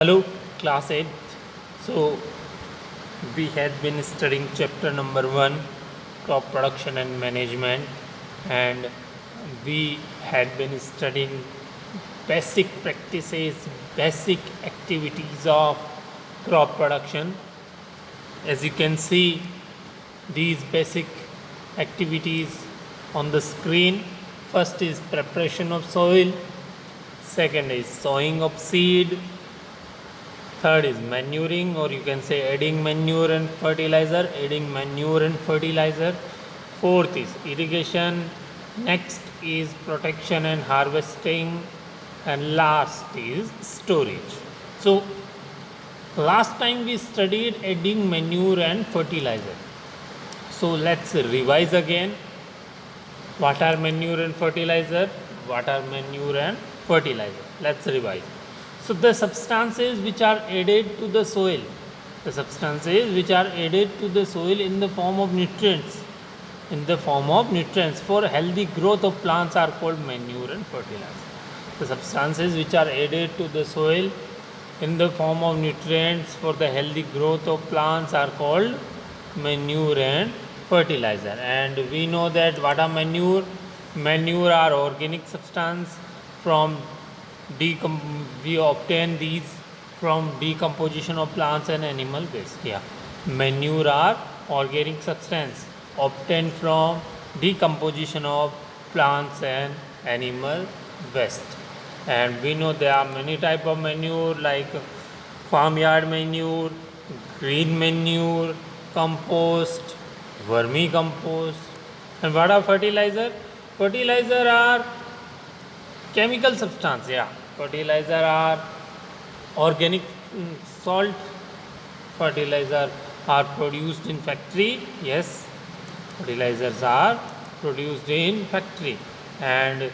Hello, class 8. So, we had been studying chapter number 1, crop production and management, and we had been studying basic practices, basic activities of crop production. As you can see, these basic activities on the screen. First is preparation of soil, second is sowing of seed, third is manuring, or you can say adding manure and fertilizer, Fourth is irrigation. Next is protection and harvesting. And last is storage. So, last time we studied adding manure and fertilizer. So, let's revise again. What are manure and fertilizer? Let's revise. So the substances which are added to the soil, in the form of nutrients, for healthy growth of plants are called manure and fertilizer. The substances which are added to the soil in the form of nutrients for the healthy growth of plants are called manure and fertilizer. And we know that what are manure? Manure are organic substance from we obtain these from decomposition of plants and animal waste. Manure are organic substance obtained from decomposition of plants and animal waste. And we know there are many type of manure like farmyard manure, green manure, compost, vermicompost. And what are fertilizer? Fertilizer are chemical substance. Fertilizer are organic salt. Fertilizer are produced in factory. Yes, fertilizers are produced in factory. And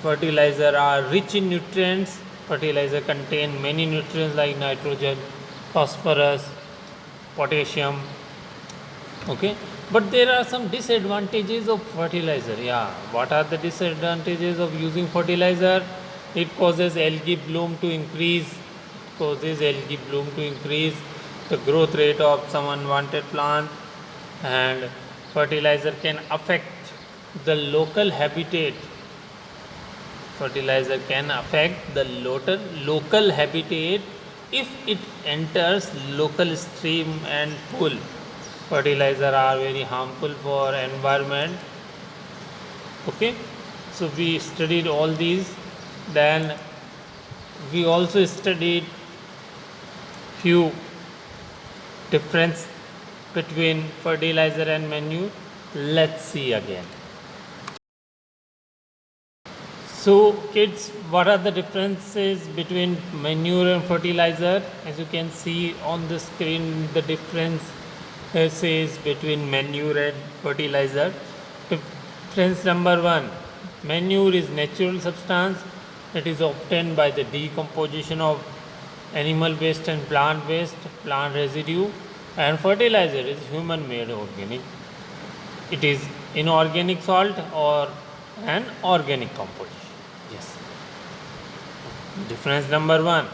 fertilizer are rich in nutrients. Fertilizer contain many nutrients like nitrogen, phosphorus, potassium. Okay, but there are some disadvantages of fertilizer. What are the disadvantages of using fertilizer? It causes algae bloom to increase. The growth rate of some unwanted plant. And fertilizer can affect the local habitat. If it enters local stream and pool. Fertilizer are very harmful for environment. Okay, so we studied all these. Then we also studied few difference between fertilizer and manure. Let's see again. So kids, what are the differences between manure and fertilizer? As you can see on the screen, the difference says between manure and fertilizer. Difference number 1, manure is natural substance. It is obtained by the decomposition of animal waste and plant residue. And fertilizer is human made organic. It is inorganic salt or an organic composition. Yes. Difference number 1,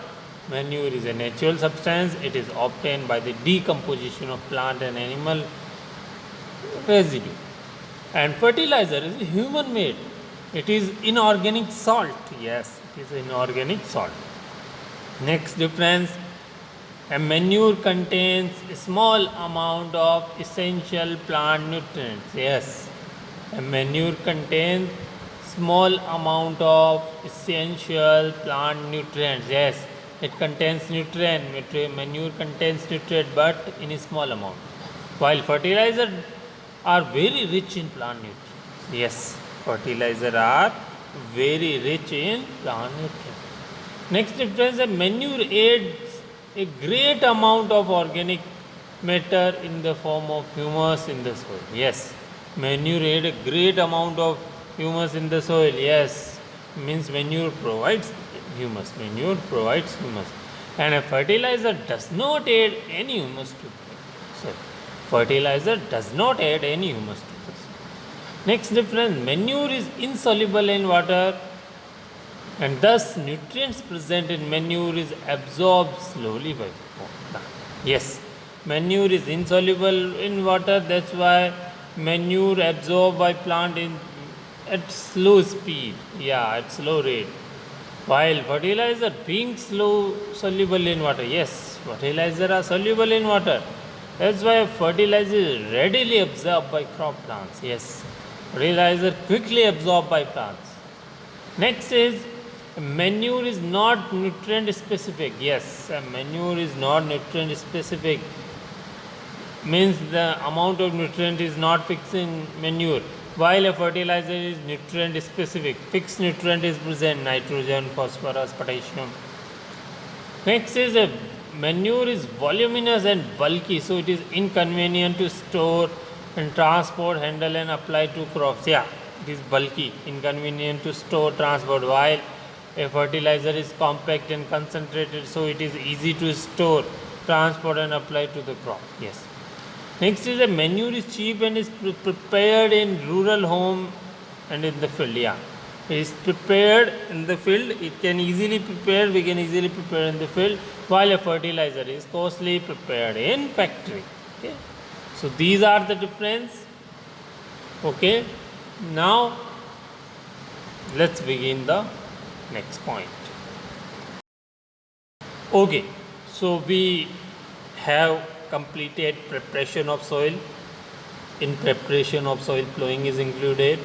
manure is a natural substance. It is obtained by the decomposition of plant and animal residue. And fertilizer is human made. It is inorganic salt. Yes, it is inorganic salt. Next difference, a manure contains a small amount of essential plant nutrients. Yes, a manure contains small amount of essential plant nutrients. Yes, it contains nutrient. Manure contains nutrient, but in a small amount. While fertilizer are very rich in plant nutrients. Yes, fertilizer are very rich in plant nutrients. Next difference, a manure adds a great amount of organic matter in the form of humus in the soil. Yes, manure adds a great amount of humus in the soil. Yes, means manure provides humus. And a fertilizer does not add any humus to the soil. Fertilizer does not add any humus to the soil. Next difference, manure is insoluble in water. and thus nutrients present in manure is absorbed slowly by water. Yes, manure is insoluble in water, that's why manure absorbed by plant in at slow speed, at slow rate. While fertilizer being slow soluble in water, yes, fertilizer are soluble in water. That's why fertilizer is readily absorbed by crop plants. Yes, fertilizer quickly absorbed by plants. Next is manure is not nutrient specific. Yes, manure is not nutrient specific. Means the amount of nutrient is not fixed in manure, while a fertilizer is nutrient specific. Fixed nutrient is present: nitrogen, phosphorus, potassium. Next is a manure is voluminous and bulky, so it is inconvenient to store and transport, handle and apply to crops. Yeah, it is bulky, inconvenient to store, transport, while a fertilizer is compact and concentrated, so it is easy to store, transport and apply to the crop. Yes. Next is a manure is cheap and is prepared in rural home and in the field. Yeah, it is prepared in the field. It can easily prepare. We can easily prepare in the field. While a fertilizer is costly prepared in factory. Okay, so these are the difference. Okay, now let's begin the next point. Okay, so we have completed preparation of soil. In preparation of soil, plowing is included.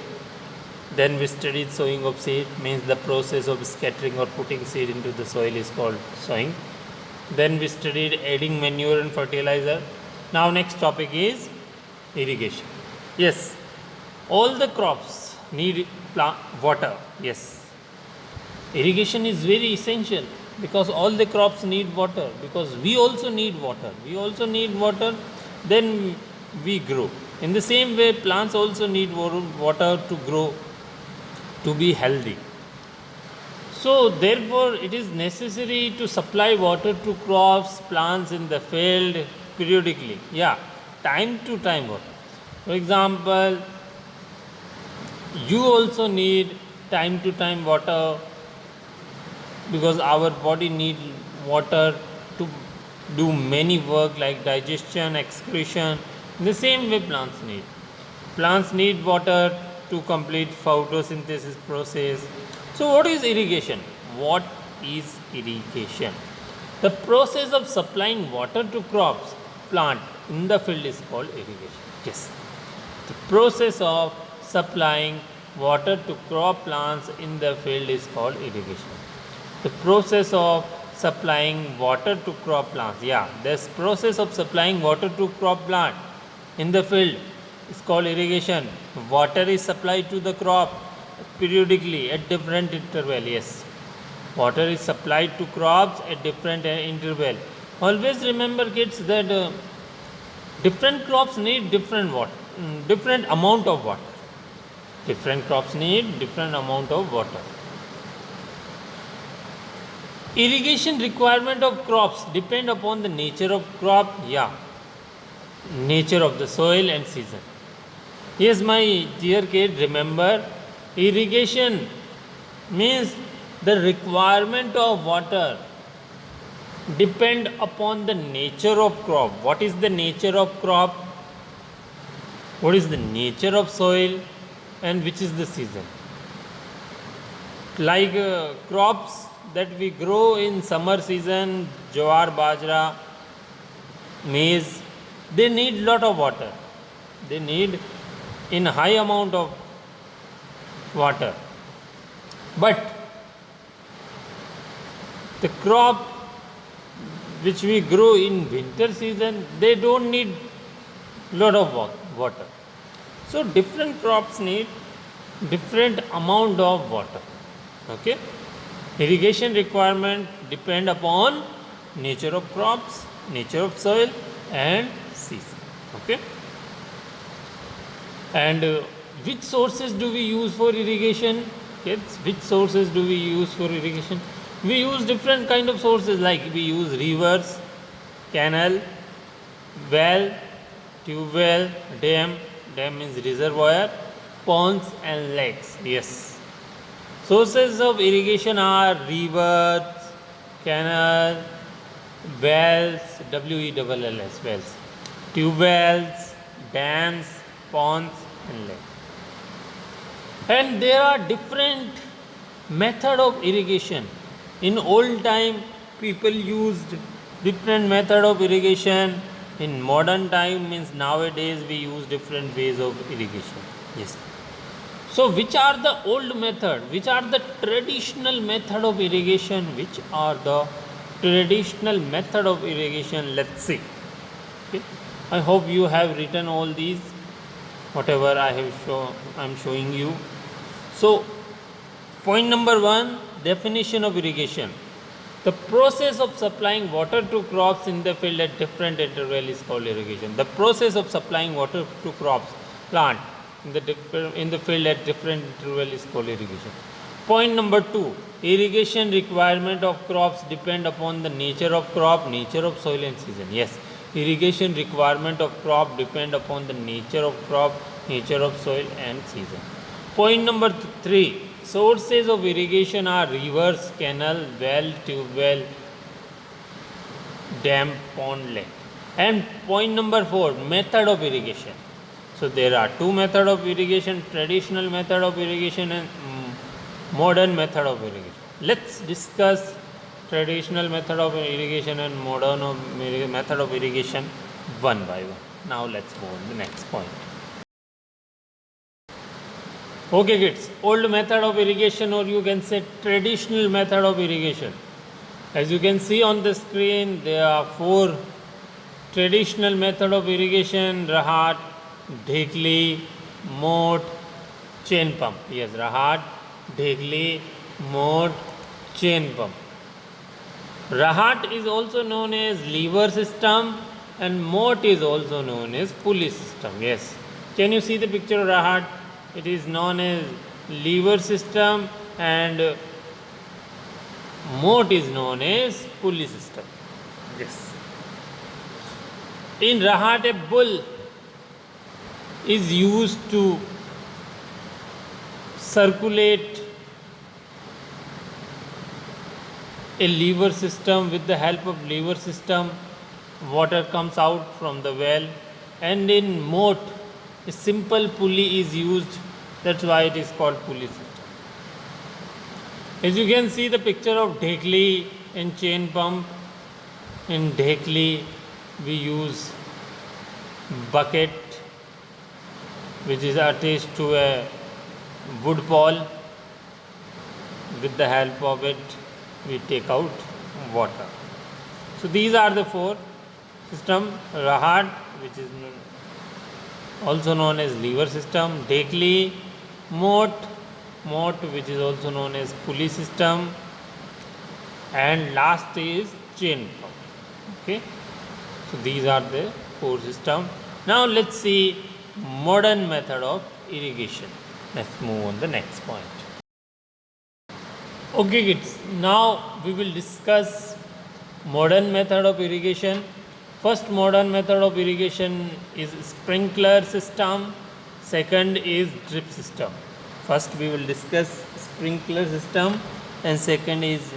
Then we studied sowing of seed, means the process of scattering or putting seed into the soil is called sowing. Then we studied adding manure and fertilizer. Now next topic is irrigation. Yes, all the crops need water. Yes, irrigation is very essential because all the crops need water, because we also need water, then we grow. In the same way, plants also need water to grow, to be healthy. So therefore it is necessary to supply water to crops, plants in the field periodically. Yeah, time to time water. For example, you also need time to time water, because our body need water to do many work like digestion, excretion. In the same way, plants need water to complete photosynthesis process. So what is irrigation? What is irrigation? The process of supplying water to crops, plant in the field is called irrigation. Yes, the process of supplying water to crop plants in the field is called irrigation. The process of supplying water to crop plants. Yeah, this process of supplying water to crop plant in the field is called irrigation. Water is supplied to the crop periodically at different interval. Yes, water is supplied to crops at different interval. Always remember, kids, that different crops need different amount of water. Different crops need different amount of water. Irrigation requirement of crops depend upon the nature of crop, nature of the soil and season. Yes, my dear kid, remember, irrigation means the requirement of water depend upon the nature of crop. What is the nature of crop? What is the nature of soil? And which is the season? Like crops that we grow in summer season, jowar, bajra, maize, they need lot of water. They need in high amount of water. But the crop which we grow in winter season, they don't need lot of water. So different crops need different amount of water. Okay, irrigation requirement depend upon nature of crops, nature of soil and season. Okay, and which sources do we use for irrigation? Kids, which sources do we use for irrigation? We use different kind of sources, like we use rivers, canal, well, tube well, dam means reservoir, ponds and lakes. Yes, Sources of irrigation are rivers, canals, wells, wells, wells, tube wells, dams, ponds, and lakes. And there are different method of irrigation. In old time, people used different method of irrigation. In modern time, means nowadays we use different ways of irrigation. Yes. So, which are the old method? Which are the traditional method of irrigation? Which are the traditional method of irrigation? Let's see. Okay. I hope you have written all these, whatever I'm showing you. So, point number 1, definition of irrigation. The process of supplying water to crops in the field at different interval is called irrigation. The process of supplying water to crops, plant in the field at different interval is called irrigation. Point number 2, irrigation requirement of crops depend upon the nature of crop, nature of soil and season. Yes, irrigation requirement of crop depend upon the nature of crop, nature of soil and season. Point number 3, sources of irrigation are rivers, canal, well, tube well, dam, pond, lake. And point number 4, method of irrigation. So there are two method of irrigation, traditional method of irrigation and modern method of irrigation. Let's discuss traditional method of irrigation and modern method of irrigation one by one. Now let's move on to the next point. Okay kids, old method of irrigation, or you can say traditional method of irrigation. As you can see on the screen, there are 4 traditional method of irrigation: rahat, dhekli, mot, chain pump. Yes, rahat, dhekli, mot, chain pump. Rahat is also known as lever system and mot is also known as pulley system. Yes. Can you see the picture of rahat? It is known as lever system and mot is known as pulley system. Yes. In rahat, a bull is used to circulate a lever system. With the help of lever system, water comes out from the well, and in mot a simple pulley is used. That's why it is called pulley system. As you can see the picture of dhekli and chain pump. In dhekli we use bucket which is attached to a wood pole. With the help of it we take out water. So these are the 4 system: rahat, which is also known as lever system; dhekli, mot, which is also known as pulley system; and last is chain pump. Okay, so these are the 4 system. Now let's see modern method of irrigation. Let's move on the next point. Okay kids, now we will discuss modern method of irrigation. First modern method of irrigation is sprinkler system. Second is drip system. First we will discuss sprinkler system and second is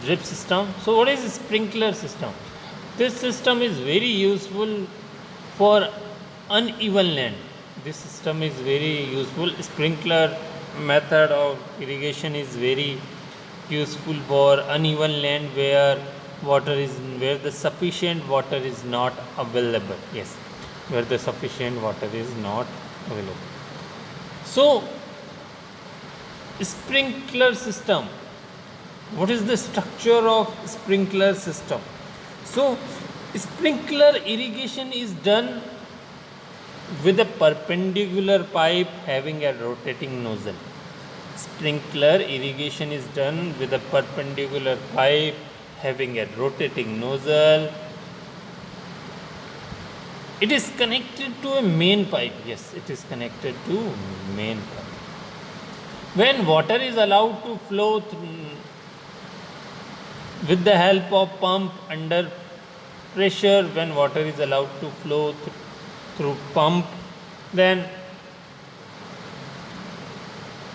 drip system. So what is sprinkler system? This system is very useful for uneven land. This system is very useful. Sprinkler method of irrigation is very useful for uneven land where the sufficient water is not available. Yes, where the sufficient water is not available. So sprinkler system, what is the structure of sprinkler system? So sprinkler irrigation is done with a perpendicular pipe having a rotating nozzle. Sprinkler irrigation is done with a perpendicular pipe having a rotating nozzle. It is connected to a main pipe. Yes, it is connected to main pipe. When water is allowed to flow with the help of pump under pressure, when water is allowed to flow through pump, then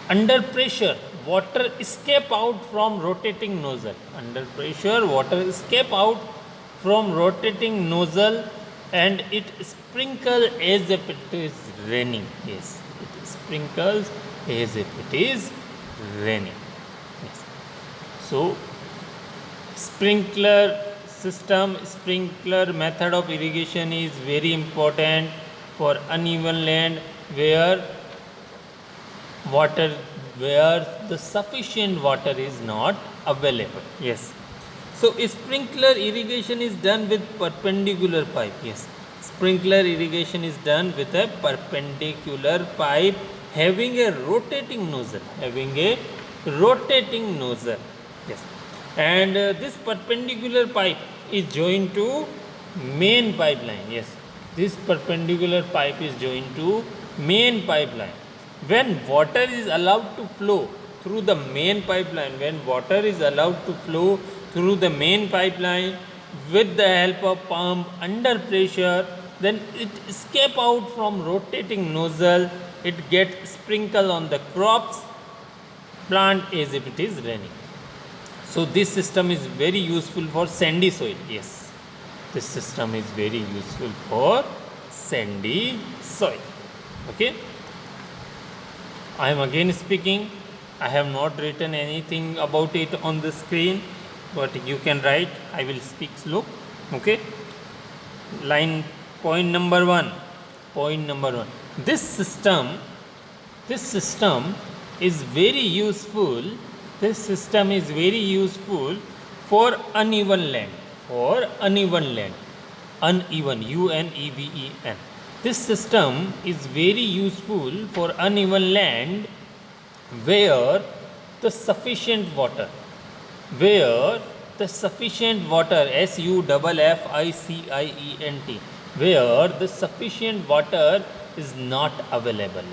under pressure water escape out from rotating nozzle. Under pressure, water escape out from rotating nozzle and it sprinkles as if it is raining. Yes, it sprinkles as if it is raining. Yes. So, sprinkler system, sprinkler method of irrigation is very important for uneven land where the sufficient water is not available. Yes. So sprinkler irrigation is done with perpendicular pipe. Yes. Sprinkler irrigation is done with a perpendicular pipe having a rotating nozzle. Yes. And this perpendicular pipe is joined to main pipeline. Yes. This perpendicular pipe is joined to main pipeline. When water is allowed to flow through the main pipeline, with the help of pump under pressure, then it escape out from rotating nozzle, it gets sprinkled on the crops, plant as if it is raining. So this system is very useful for sandy soil. Yes, this system is very useful for sandy soil. Okay. I am again speaking. I have not written anything about it on the screen, but you can write. I will speak slow. Okay. Point number one. This system is very useful. For uneven land. Uneven. UNEVEN. This system is very useful for uneven land where the sufficient water SUFFICIENT, where the sufficient water is not available.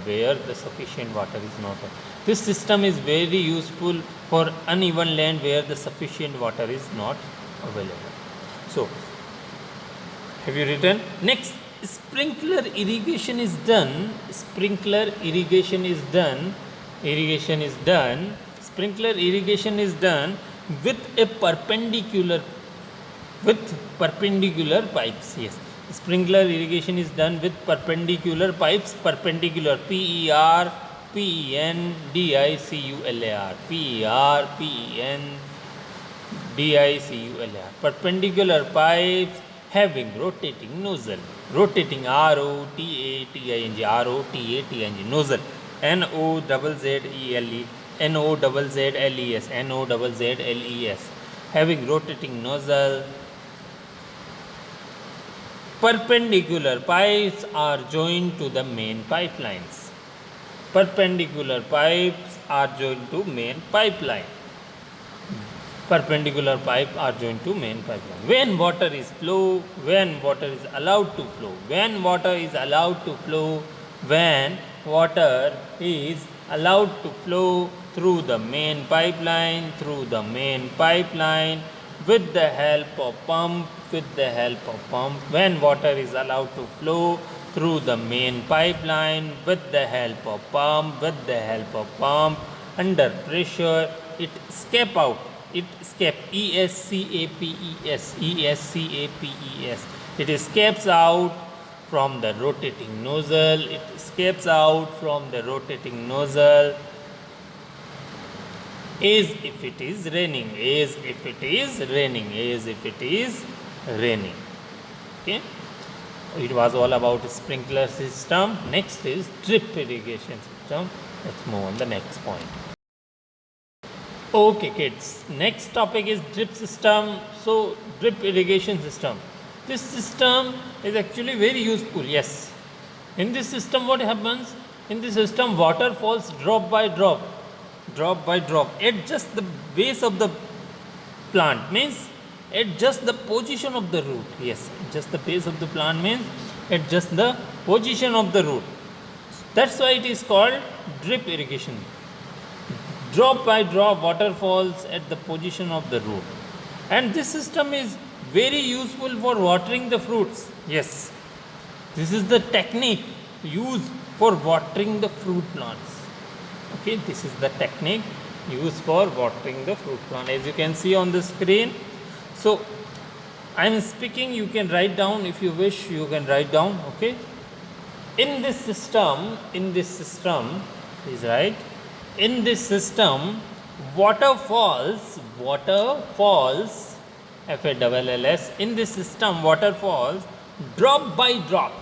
This system is very useful for uneven land where the sufficient water is not available. So, have you written? Next, sprinkler irrigation is done. Sprinkler irrigation is done with a perpendicular pipes. Yes, sprinkler irrigation is done with perpendicular pipes. Perpendicular, PERPENDICULAR. Perpendicular pipes having rotating nozzle. Rotating, ROTATING, nozzle. NOZZLES, having rotating nozzle. Perpendicular pipes are joined to the main pipelines. Perpendicular pipe are joined to main pipeline. When water is allowed to flow through the main pipeline with the help of pump. When water is allowed to flow through the main pipeline with the help of pump, under pressure, it escape out. ESCAPES. It escapes out from the rotating nozzle. As if it is raining. Okay. It was all about sprinkler system. Next is drip irrigation system. Let's move on the next point. Okay kids, next topic is drip system. So drip irrigation system. This system is actually very useful. Yes. In this system what happens? In this system water falls drop by drop at just the base of the plant, means at just the position of the root. Yes, just the base of the plant means at just the position of the root. That's why it is called drip irrigation. Drop by drop water falls at the position of the root. And this system is very useful for watering the fruits. Yes, this is the technique used for watering the fruit plants. Okay, this is the technique used for watering the fruit plant, as you can see on the screen. So I am speaking, you can write down if you wish, you can write down, okay. In this system, please write, in this system, waterfalls, FALLS, in this system, waterfalls drop by drop,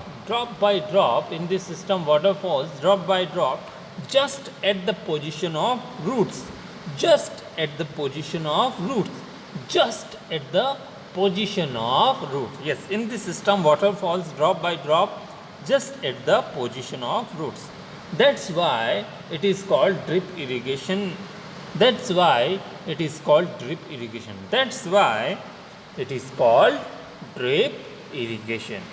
in this system, waterfalls drop by drop, just at the position of roots, just at the position of roots, just at the position of roots. Yes, in this system, waterfalls drop by drop, just at the position of roots. That's why it is called drip irrigation. That's why it is called drip irrigation. That's why it is called drip irrigation.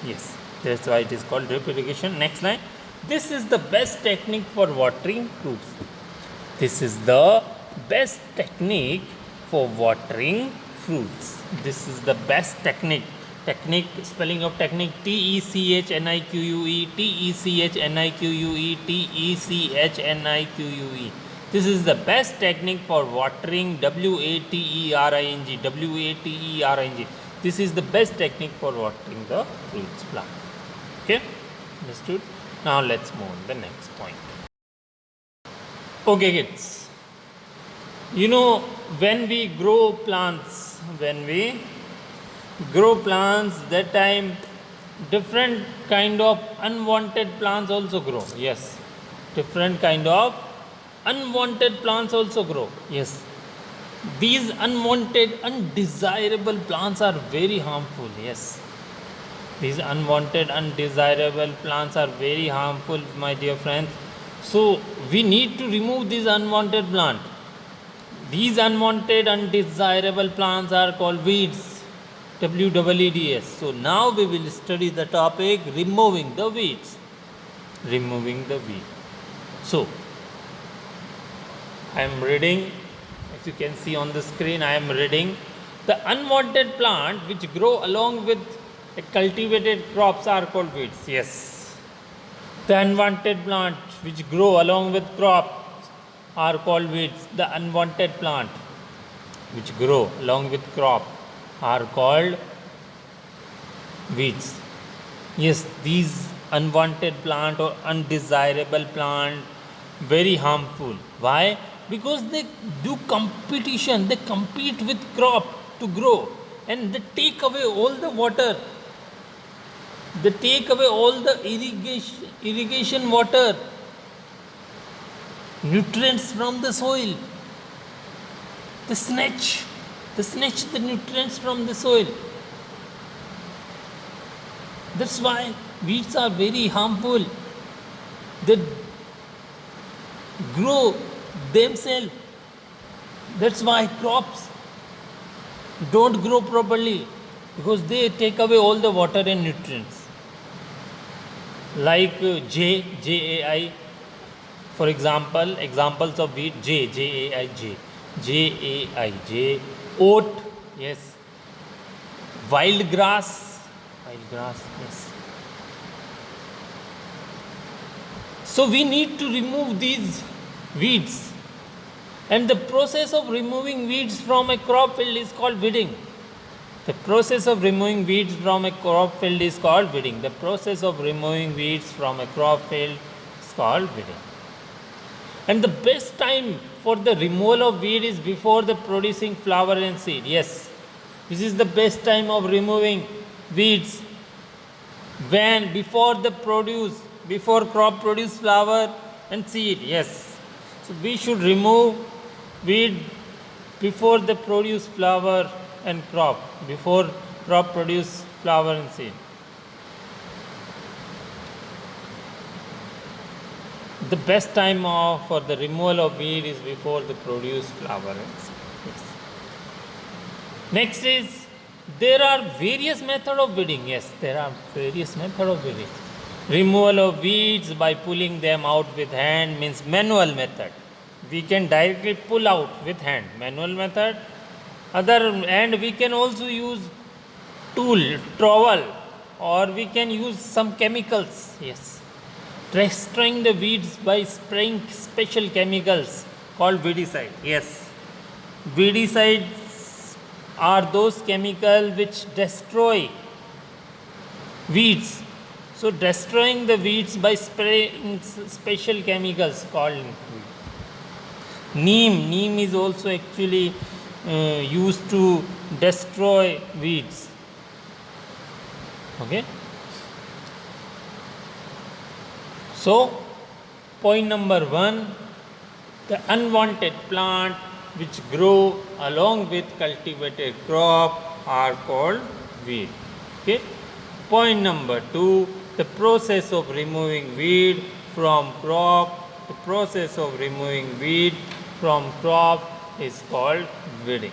Yes, that's why it is called drip irrigation. Next line. This is the best technique for watering fruits. This is the best technique for watering fruits. This is the best technique. Technique, spelling of technique, TECHNIQUE, TECHNIQUE, TECHNIQUE. This is the best technique for watering, WATERING. This is the best technique for watering the fruits plant. Okay, understood? Now let's move on the next point. Okay kids, you know, when we grow plants, that time different kind of unwanted plants also grow. Yes, different kind of unwanted plants also grow. Yes, these unwanted, undesirable plants are very harmful. Yes, these unwanted, undesirable plants are very harmful, my dear friends. So we need to remove these unwanted plants. These unwanted, undesirable plants are called weeds. WEEDS. So now we will study the topic removing the weeds. Removing the weed. So I am reading, as you can see on the screen, I am reading. The unwanted plant which grow along with cultivated crops are called weeds. Yes. The unwanted plant which grow along with crops are called weeds. The unwanted plant which grow along with crop are called weeds. Yes, these unwanted plant or undesirable plant, very harmful. Why? Because they do competition, they compete with crop to grow, and they take away all the water, they take away all the irrigation water, nutrients from the soil. They snatch the nutrients from the soil. That's why weeds are very harmful. They grow themselves. That's why crops don't grow properly, because they take away all the water and nutrients. Like JAI, for example, examples of wheat, JAI, oat, yes, wild grass, yes. So we need to remove these weeds, and the process of removing weeds from a crop field is called weeding. The process of removing weeds from a crop field is called weeding. The process of removing weeds from a crop field is called weeding. And the best time for the removal of weed is before the producing flower and seed. Yes, this is the best time of removing weeds. When? Before crop produce flower and seed. Yes. So we should remove weed before they produce flower and crop. Before crop produce flower and seed. The best time for the removal of weed is before they produce flower and seed. Yes. Next is, there are various methods of weeding. Yes, there are various methods of weeding. Removal of weeds by pulling them out with hand means manual method. We can directly pull out with hand, manual method. And we can also use tool, trowel, or we can use some chemicals. Yes, destroying the weeds by spraying special chemicals called weedicide. Yes, weedicides are those chemicals which destroy weeds. So destroying the weeds by spraying special chemicals called neem. Neem is also actually used to destroy weeds. Okay. So point number 1, the unwanted plant which grow along with cultivated crop are called weed. Okay. Point number 2, the process of removing weed from crop. The process of removing weed from crop is called weeding.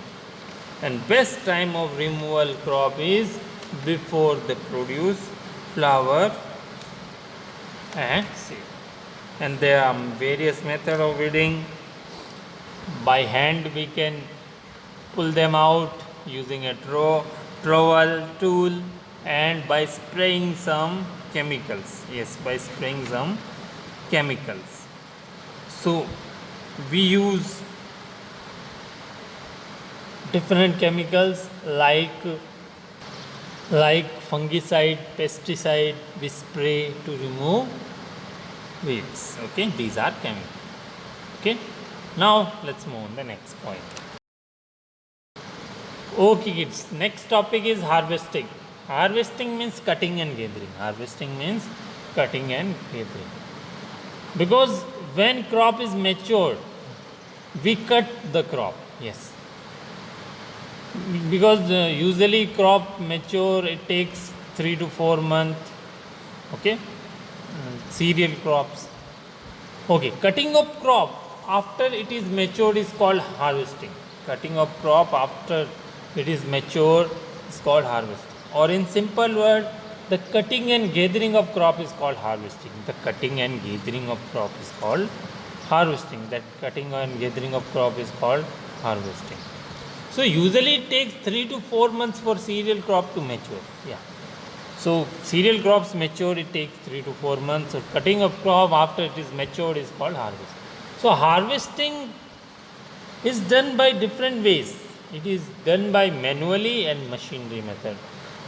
And best time of removal crop is before they produce flower and seed. And there are various methods of weeding. By hand we can pull them out using a trowel tool, and by spraying some chemicals. Yes, by spraying some chemicals. So we use different chemicals like fungicide, pesticide we spray to remove weeds. Okay, these are chemicals. Okay, now let's move on the next point. Okay kids, next topic is harvesting. Harvesting means cutting and gathering. Harvesting means cutting and gathering. Because when crop is matured, we cut the crop. Yes. Because usually crop mature, it takes 3 to 4 months. Okay. Cereal crops. Okay. Cutting of crop after it is matured is called harvesting. Cutting of crop after it is mature is called harvesting. Or in simple word, the cutting and gathering of crop is called harvesting. The cutting and gathering of crop is called harvesting. That cutting and gathering of crop is called harvesting. So usually it takes 3 to 4 months for cereal crop to mature. Yeah. So cereal crops mature, it takes 3 to 4 months. So cutting of crop after it is matured is called harvesting. So harvesting is done by different ways. It is done by manually and machinery method.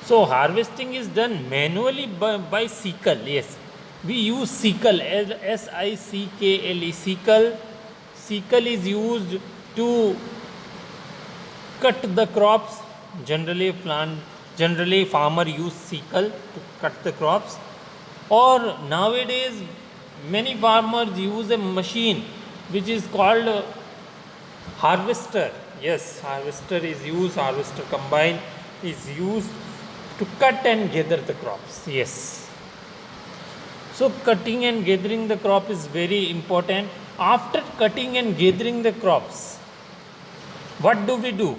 So harvesting is done manually by sickle. Yes, we use sickle, S-I-C-K-L-E, sickle. Sickle is used to cut the crops. Generally farmer use sickle to cut the crops. Or nowadays many farmers use a machine which is called harvester. Yes, harvester is used, harvester combine is used to cut and gather the crops. Yes. So cutting and gathering the crop is very important. After cutting and gathering the crops, what do?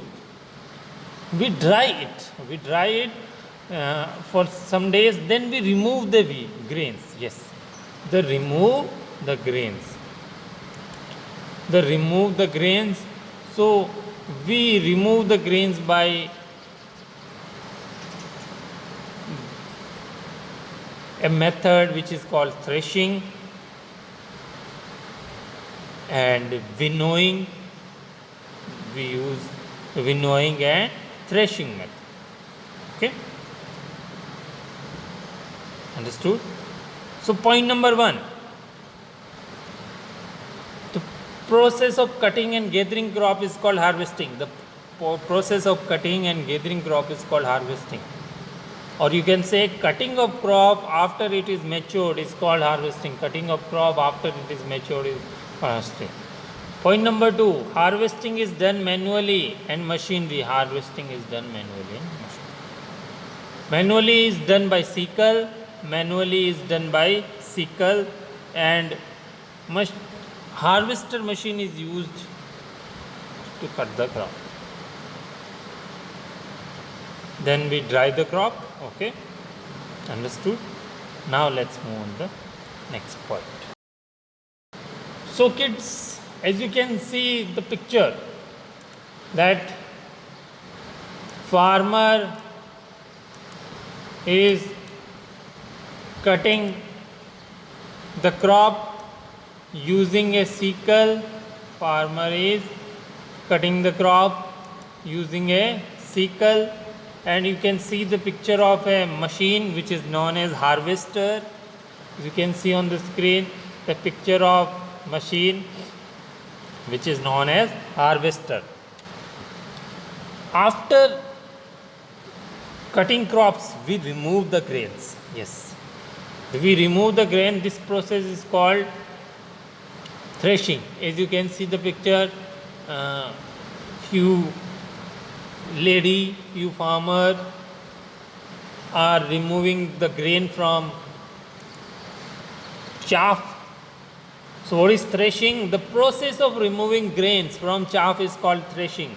We dry it. We dry it for some days. Then we remove the grains. Yes. Remove the grains. Remove the grains. So we remove the grains by a method which is called threshing and winnowing. We use winnowing and threshing method. Okay, understood? So point number 1, the process of cutting and gathering crop is called harvesting. The process of cutting and gathering crop is called harvesting. Or you can say cutting of crop after it is matured is called harvesting. Cutting of crop after it is matured is harvesting. Point number 2, harvesting is done manually and machinery. Harvesting is done manually and machinery. Manually is done by sickle. Manually is done by sickle, and harvester machine is used to cut the crop. Then we dry the crop. Okay, understood? Now let's move on the next point. So kids, as you can see the picture, that farmer is cutting the crop using a sickle farmer is cutting the crop using a sickle, and you can see the picture of a machine which is known as harvester. You can see on the screen the picture of machine which is known as harvester. After cutting crops, we remove the grains. Yes, we remove the grain. This process is called threshing. As you can see the picture, few farmer are removing the grain from chaff. So what is threshing? The process of removing grains from chaff is called threshing.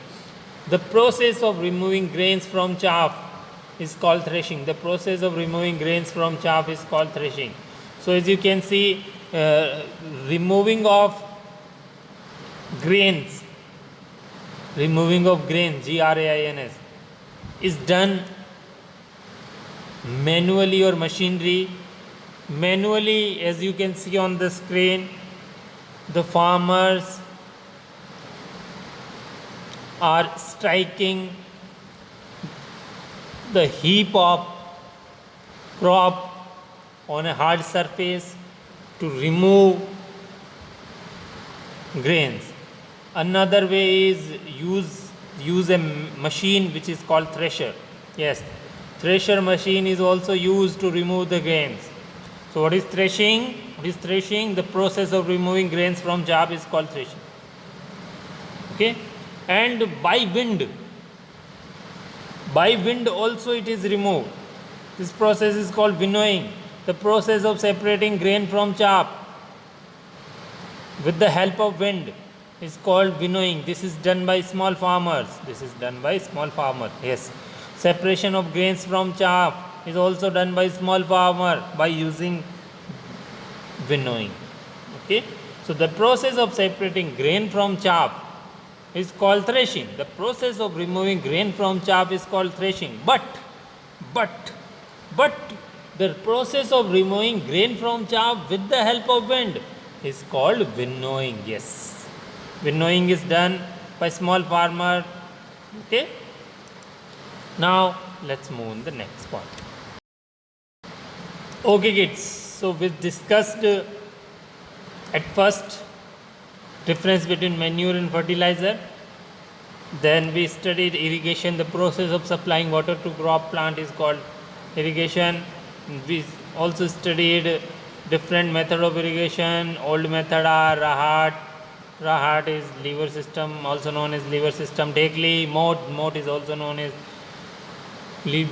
The process of removing grains from chaff is called threshing. The process of removing grains from chaff is called threshing. So as you can see, removing of grains, grains, is done manually or machinery. Manually, as you can see on the screen, the farmers are striking the heap of crop on a hard surface to remove grains. Another way is use a machine which is called thresher. Yes, thresher machine is also used to remove the grains. So what is threshing? What is threshing? The process of removing grains from chaff is called threshing. Okay, and by wind also it is removed. This process is called winnowing. The process of separating grain from chaff with the help of wind is called winnowing. This is done by small farmers. Yes, separation of grains from chaff is also done by small farmer by using winnowing. Okay, so the process of separating grain from chaff is called threshing. The process of removing grain from chaff is called threshing. But the process of removing grain from chaff with the help of wind is called winnowing. Yes, winnowing is done by small farmer. Okay, now let's move on the next point. Okay kids, so we discussed at first difference between manure and fertilizer. Then we studied irrigation. The process of supplying water to crop plant is called irrigation. We also studied different method of irrigation. Old method are Rahat is lever system, also known as lever system. Dekli, moat is also known as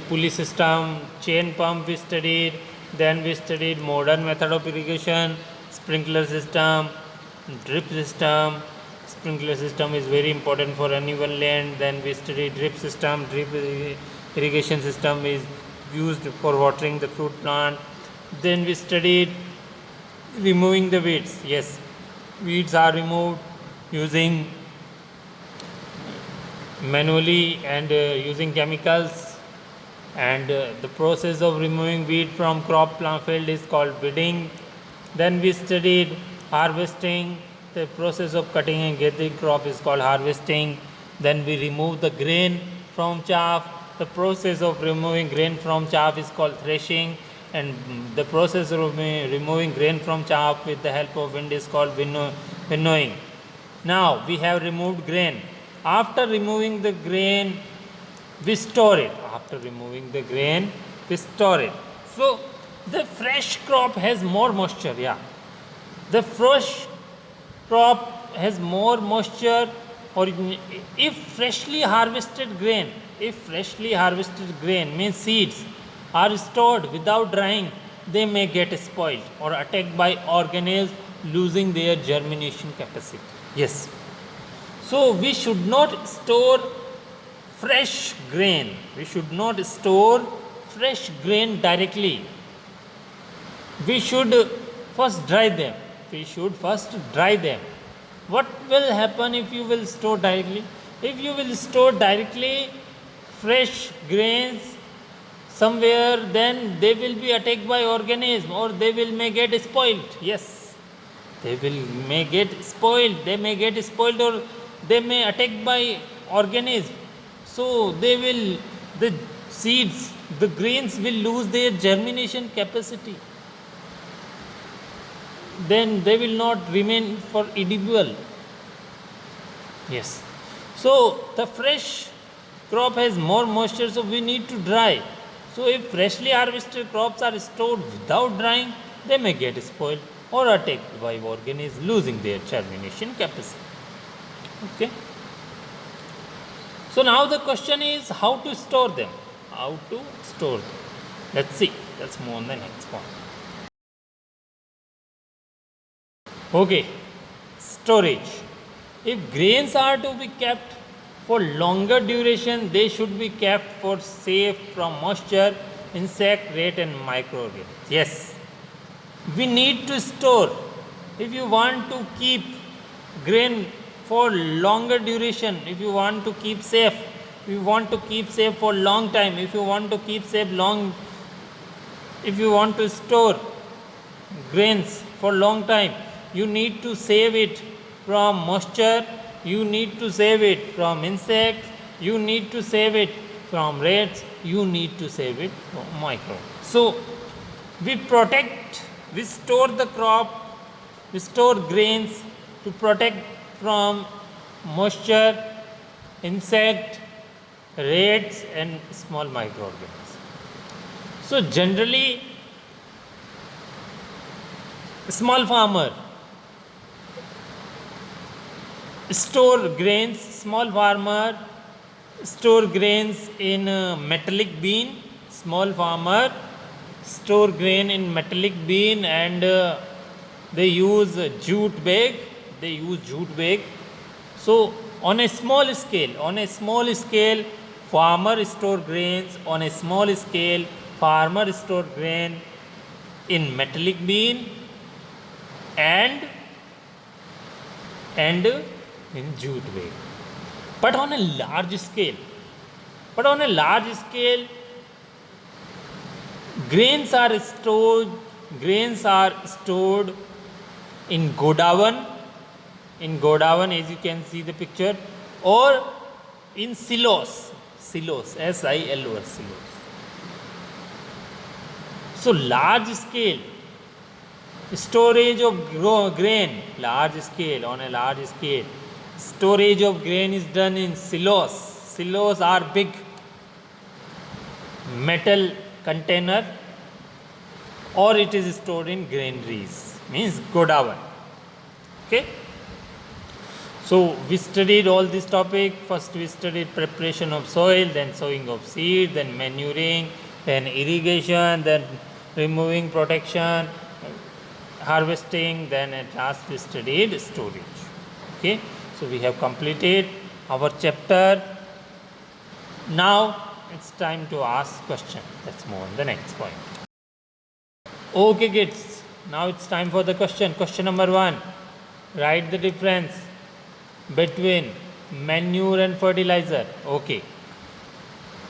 pulley system. Chain pump we studied. Then we studied modern method of irrigation, sprinkler system, drip system. Sprinkler system is very important for uneven land. Then we studied drip system. Drip irrigation system is used for watering the fruit plant. Then we studied removing the weeds. Yes, weeds are removed using manually and using chemicals. And the process of removing weed from crop plant field is called weeding. Then we studied harvesting. The process of cutting and gathering crop is called harvesting. Then we remove the grain from chaff. The process of removing grain from chaff is called threshing. And the process of removing grain from chaff with the help of wind is called winnowing. Now we have removed grain. After removing the grain, we store it. So the fresh crop has more moisture. Yeah, the fresh crop has more moisture. Or if freshly harvested grain means seeds are stored without drying, they may get spoiled or attacked by organisms, losing their germination capacity. Yes, so we should not store fresh grain. Directly. We should first dry them. What will happen if you will store directly? If you will store directly fresh grains somewhere, then they will be attacked by organisms or they may get spoiled. Yes. they may get spoiled. They may get spoiled, or they may attacked by organisms. So the seeds, the grains will lose their germination capacity. Then they will not remain for edible. Yes. So the fresh crop has more moisture, so we need to dry. So if freshly harvested crops are stored without drying, they may get spoiled or attacked by organisms, losing their germination capacity. Okay. So now the question is how to store them. How to store them. Let's see. Let's move on the next point. Okay. Storage. If grains are to be kept for longer duration, they should be kept for safe from moisture, insect, rat and microorganisms. Yes, we need to store. If you want to keep grain for longer duration, if you want to keep safe, if you want to keep safe for long time, if you want to keep safe long, if you want to store grains for long time, you need to save it from moisture, you need to save it from insects, you need to save it from rats, you need to save it from microbes. So we protect, we store the crop, we store grains to protect from moisture, insect, rats and small microorganisms. So generally small farmer store grains, small farmer store grains in metallic bin, small farmer store grain in metallic bin, and they use jute bag, So on a small scale farmer store grains, on a small scale farmer store grain in metallic bin and in jute bag. But on a large scale, grains are stored in godown, as you can see the picture, or in silos, SILOS, silos. So large scale storage of grain, on a large scale, storage of grain is done in silos. Silos are big metal container, or it is stored in granaries, means godown. Okay. So we studied all this topic. First we studied preparation of soil, then sowing of seed, then manuring, then irrigation, then removing protection, harvesting, then at last we studied storage. Okay, so we have completed our chapter. Now it's time to ask question. Let's move on the next point. Okay kids, now it's time for the question. Question number 1. Write the difference between manure and fertilizer. Okay.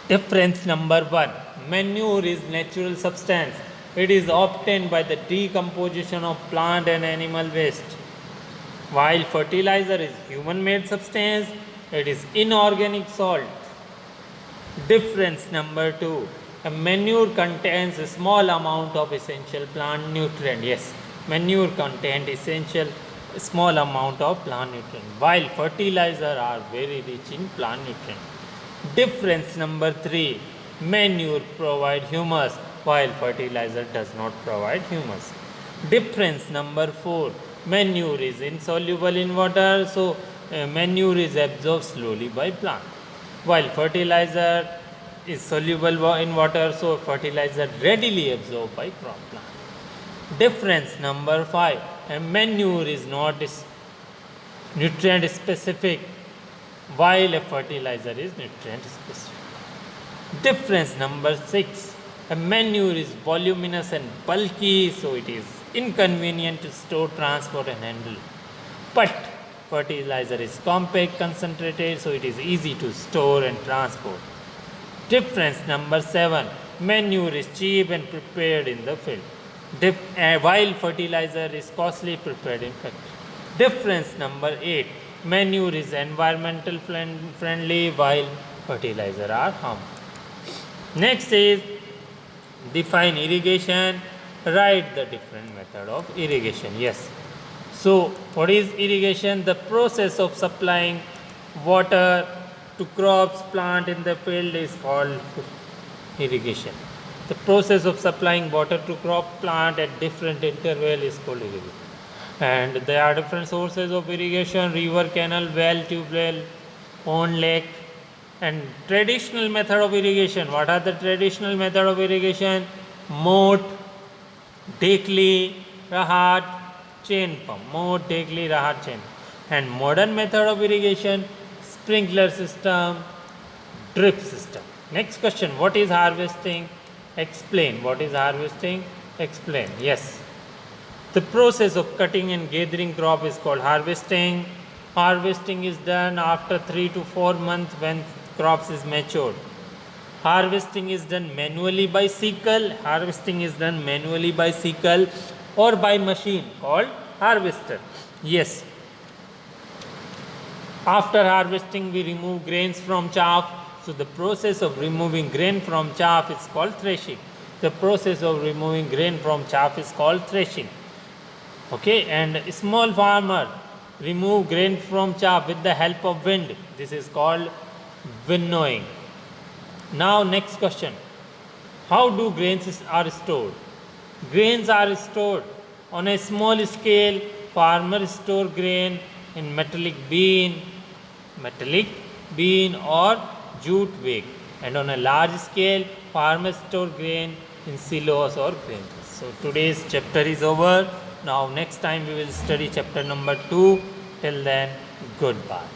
Difference number 1. Manure is natural substance. It is obtained by the decomposition of plant and animal waste. While fertilizer is human-made substance, it is inorganic salt. Difference number 2. A manure contains a small amount of essential plant nutrient. Yes, manure contains small amount of plant nutrient, while fertilizer are very rich in plant nutrient. Difference number 3. Manure provide humus, while fertilizer does not provide humus. Difference number 4. Manure is insoluble in water, so manure is absorbed slowly by plant, while fertilizer is soluble in water, so fertilizer readily absorbed by crop plant. Difference number 5. A manure is not nutrient specific, while a fertilizer is nutrient specific. Difference number 6. A manure is voluminous and bulky, so it is inconvenient to store, transport and handle. But fertilizer is compact, concentrated, so it is easy to store and transport. Difference number 7. Manure is cheap and prepared in the field, while fertilizer is costly prepared in factory. Difference number 8. Manure is environmental friendly while fertilizer are harmful. Next is define irrigation. Write the different method of irrigation. Yes. So what is irrigation? The process of supplying water to crops plant in the field is called irrigation. The process of supplying water to crop plant at different interval is called irrigation. And there are different sources of irrigation: river, canal, well, tube well, pond, lake. And traditional method of irrigation. What are the traditional method of irrigation? Moat, Dekli, Rahat, chain pump. Moat, Dekli, Rahat, chain. And modern method of irrigation: sprinkler system, drip system. Next question: what is harvesting? Explain. What is harvesting? Explain. Yes. The process of cutting and gathering crop is called harvesting. Harvesting is done after 3 to 4 months when crops is matured. Harvesting is done manually by sickle. Harvesting is done manually by sickle or by machine called harvester. Yes. After harvesting, we remove grains from chaff. So the process of removing grain from chaff is called threshing. The process of removing grain from chaff is called threshing. Okay, and small farmer remove grain from chaff with the help of wind. This is called winnowing. Now next question: how do grains are stored? Grains are stored on a small scale. Farmers store grain in metallic bean or jute bag, and on a large scale, farmers store grain in silos or grain. So today's chapter is over. Now next time we will study chapter number 2. Till then, goodbye.